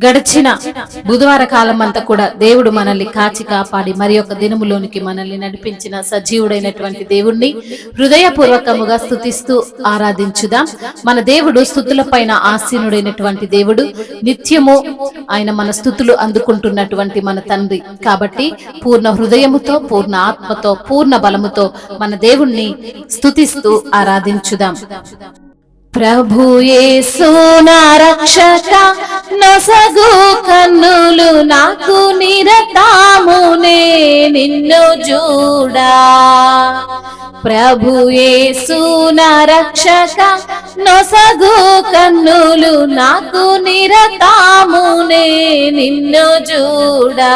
గడిచిన బుధవార కాలం అంతా కూడా దేవుడు మనల్ని కాచి కాపాడి మరి ఒక దినములోనికి మనల్ని నడిపించిన సజీవుడైనటువంటి దేవుణ్ణి హృదయపూర్వకముగా స్తుతిస్తూ ఆరాధించుదాం. మన దేవుడు స్తుతుల పైన ఆసీనుడైనటువంటి దేవుడు. నిత్యము ఆయన మన స్తుతులు అందుకుంటున్నటువంటి మన తండ్రి. కాబట్టి పూర్ణ హృదయముతో, పూర్ణ ఆత్మతో, పూర్ణ బలముతో మన దేవుణ్ణి స్తుతిస్తూ ఆరాధించుదాం. ప్రభు యేసు నా రక్షక, నొసగు కన్నులు నాకు నిరతామునే నిన్ను చూడా. ప్రభు యేసు నా రక్షక, నొసగు కన్నులు నాకు నిరతామునే నిన్ను చూడా.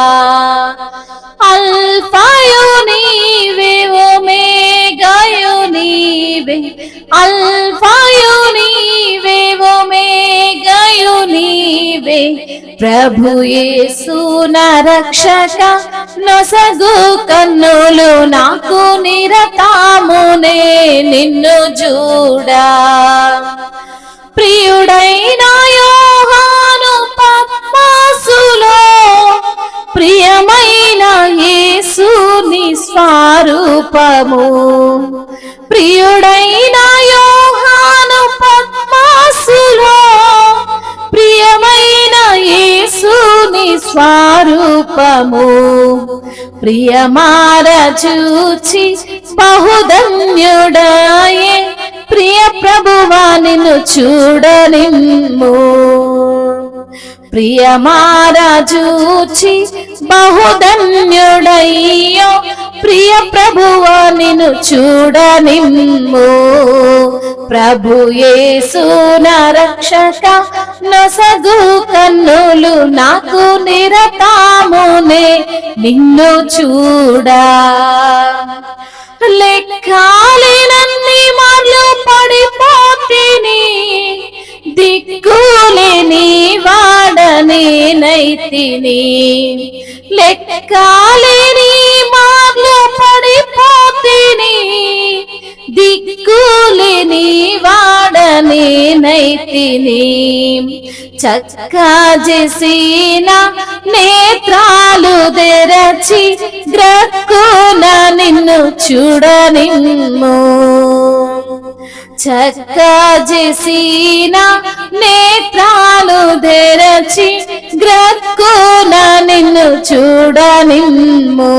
అల్ఫాయు నీవే, ఒమేగాయు నీవే, అల్ఫాయు నీవే, ఒమేగాయు నీవే. ప్రభు యేసు నా రక్షక, నొసగు కన్నులు నాకు నిరతామునే నిన్ను చూడా. ప్రియుడైన యోహాను పద్మాసులో ప్రియమైన యేసుని స్వరూపము. ప్రియుడైన యోహాను పద్మాసులో ప్రియమైన యేసుని స్వరూపము. ప్రియమార చూచి బహుధన్యుడాయే, ప్రియ ప్రభువా నిన్ను చూడనిమ్ము. ప్రియమారా చూచి బహుధన్యుడయ్యో, ప్రియ ప్రభువా నిన్ను చూడనిమ్ము. ప్రభు యేసు నా రక్షక, నొసగు కన్నులు నాకు నిరతామునే నిన్ను చూడా. లెక్కాలేనన్ని మార్లు పడిపోతిని, దిక్కులేని వాడనేనైతిని. లెక్కాలేని మార్లు పడిపోతిని, దిక్కులేని వాడనేనైతిని. చక్కా చేసిన నేత్రాలు తెరచి గ్రక్కున నిన్ను చూడనిమ్ము. చక్కా చేసిన నేత్రాలు తెరచి గ్రక్కున నిన్ను చూడనిమ్ము.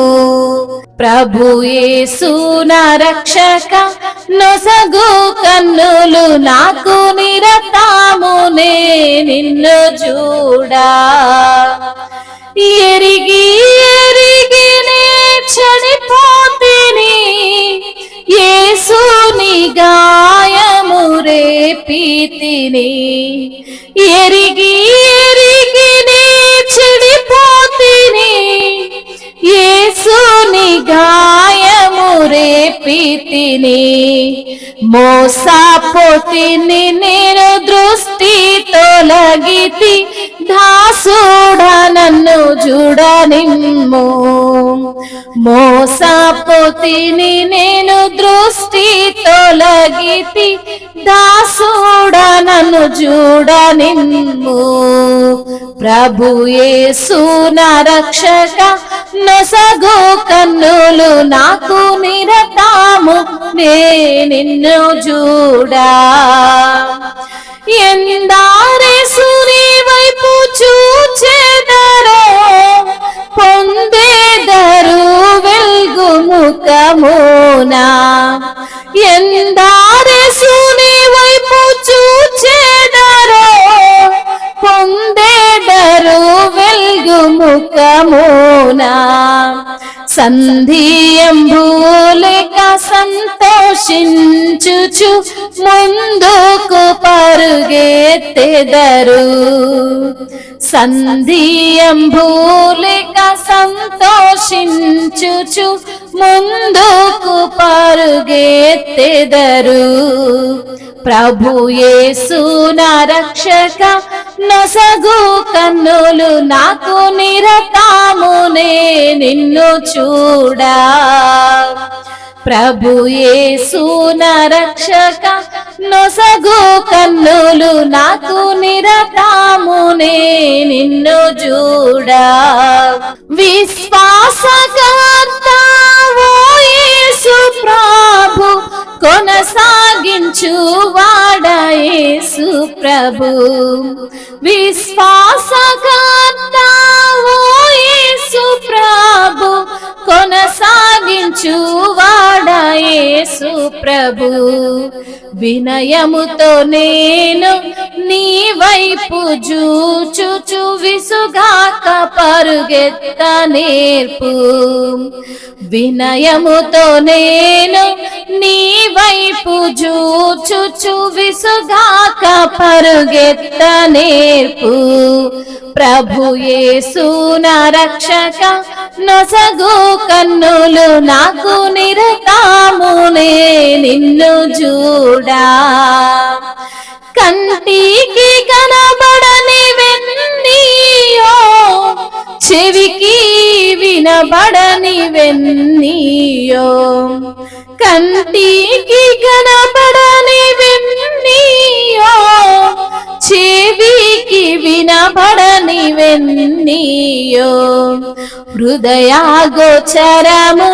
ప్రభు యేసు నా రక్షక, నొసగు కన్నులు నాకు నిరతామునే నిన్ను చూడా. ఎరిగి ఎరిగి నే చనిపోతిని, యేసుని గాయము రేపితిని. ఎరిగి ఎరిగి నే చెడిపోతిని, యేసుని గాయము రేపితిని. మోసపోతిని నేను దృష్టి తొలగితి, దాసుడా నన్ను చూడనిమ్ము. మోసపోతిని నేను దృష్టి తొలగితి, దాసుడా నన్ను చూడనిమ్ము. ప్రభు యేసు నా రక్షక, నొసగు కన్నులు నాకు నిరతాము నే నిన్ను చూడా. ఎందారేసుని వైపు చూచెదరో, పొందేదరు వెల్గు ముఖమునా. ఎందారేసుని వైపు చూచెదరో, పొందేదరు వెల్గు ముఖమునా. సంధియంబులేక సంతోషించుచు ముందుకు పరుగెత్తెదరు. సంధియంబులేక సంతోషించుచు ముందుకు పరుగెత్తెదరు. ప్రభు యేసు నా రక్షక, నొసగు కన్నులు నాకు నిరతామునే నిన్ను చూడా. ప్రభు యేసు నా రక్షక, నొసగు కన్నులు నాకు నిరతామునే నిన్ను చూడా. విశ్వాసకర్త ఓ యేసు ప్రభు, కొనసాగించు వాడా యేసు ప్రభు. విశ్వాసకర్త ఓ యేసు ప్రభు, కొనసాగించు వాడా యేసు ప్రభు. వినయముతో నేను నీ వైపు చూచుచు విసుగాక పరుగెత్త నేర్పు. వినయముతో నేను నీ వైపు చూచుచు విసుగాక పరుగెత్త నేర్పు. ప్రభు యేసు నా రక్షక, నొసగు కన్నులు నాకు నిరతామునే నిన్ను చూడా. కంటికి కనబడని వెన్నీయో, చెవికి వినబడని వెన్నీయో. కంటికి కనబడని వెన్నీయో, చెవికి వినబడని వెన్నీయో. హృదయాగోచరము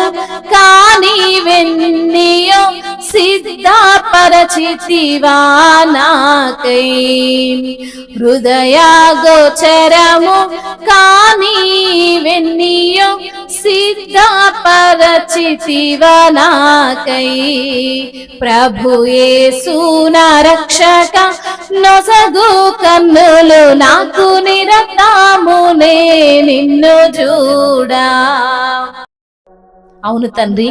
కాని వెన్నీయో, సిద్ధపరచితివా నాకై. హృదయాగోచరము కాని వెన్నీయో, సిద్ధపరచితివా నాకై. ప్రభు యేసు నా రక్షక, నొసగు కన్నులు నాకు నిరతామునే నిన్ను చూడా. అవును తండ్రి,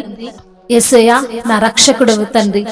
యేసయ్యా నా రక్షకుడవు తండ్రి.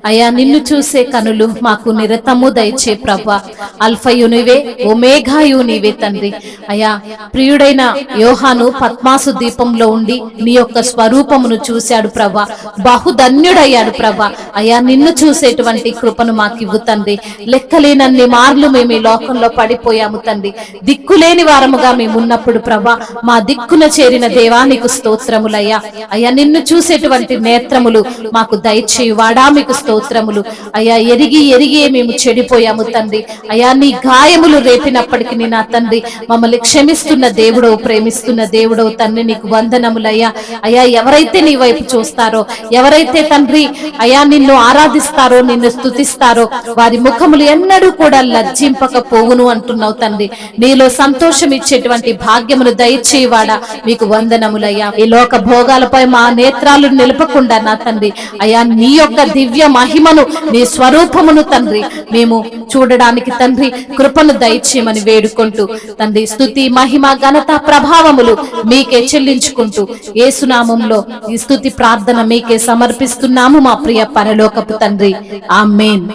అయ్యా నిన్ను చూసే కనులు మాకు నిరతము దయచే ప్రభా. అల్ఫయు నీవే, ఒమేఘాయు నీవే తండ్రి. అయ్యా ప్రియుడైన యోహాను పద్మాసు దీపంలో ఉండి నీ యొక్క స్వరూపమును చూశాడు ప్రభా, బహుధన్యుడయ్యాడు ప్రభా. అయ్యా నిన్ను చూసేటువంటి కృపను మాకు ఇవ్వు తండ్రి. లెక్కలేనన్ని మార్లు మేము ఈ లోకంలో పడిపోయాము తండ్రి. దిక్కులేని వారముగా మేము ఉన్నప్పుడు ప్రభా, మా దిక్కున చేరిన దేవానికి స్తోత్రములయ్యా. అయ్యా నిన్ను చూసేటువంటి నేత్రములు మాకు దయచేయువాడా మీకు స్తోత్రములు. అయ్యా ఎరిగి ఎరిగి మేము చెడిపోయాము తండ్రి. అయ్యా నీ గాయములు రేపినప్పటికీ నా తండ్రి మమ్మల్ని క్షమిస్తున్న దేవుడవు, ప్రేమిస్తున్న దేవుడవు తండ్రి, నీకు వందనములయ్యా. అయ్యా ఎవరైతే నీ వైపు చూస్తారో, ఎవరైతే తండ్రి అయ్యా నిన్ను ఆరాధిస్తారో, నిన్ను స్తుతిస్తారో, వారి ముఖములు ఎన్నడూ కూడా లజ్జింపకపోవును అంటున్నావు తండ్రి. నీలో సంతోషం ఇచ్చేటువంటి భాగ్యమును దయచేయవాడా మీకు వందనములయ్యా. ఈ లోక భోగాలపై మా నేత్రాలు నిలపకుండా నా తండ్రి అయ్యా నీ యొక్క దివ్య మహిమను, నీ స్వరూపమును తండ్రి మేము చూడడానికి తండ్రి కృపను దయచేయమని వేడుకుంటూ తండ్రి స్తుతి మహిమ ఘనత ప్రభావములు మీకే చెల్లించుకుంటూ యేసునామంలో ఈ స్తుతి ప్రార్థన మీకే సమర్పిస్తున్నాము మా ప్రియ పరలోకపు తండ్రి. ఆమేన్.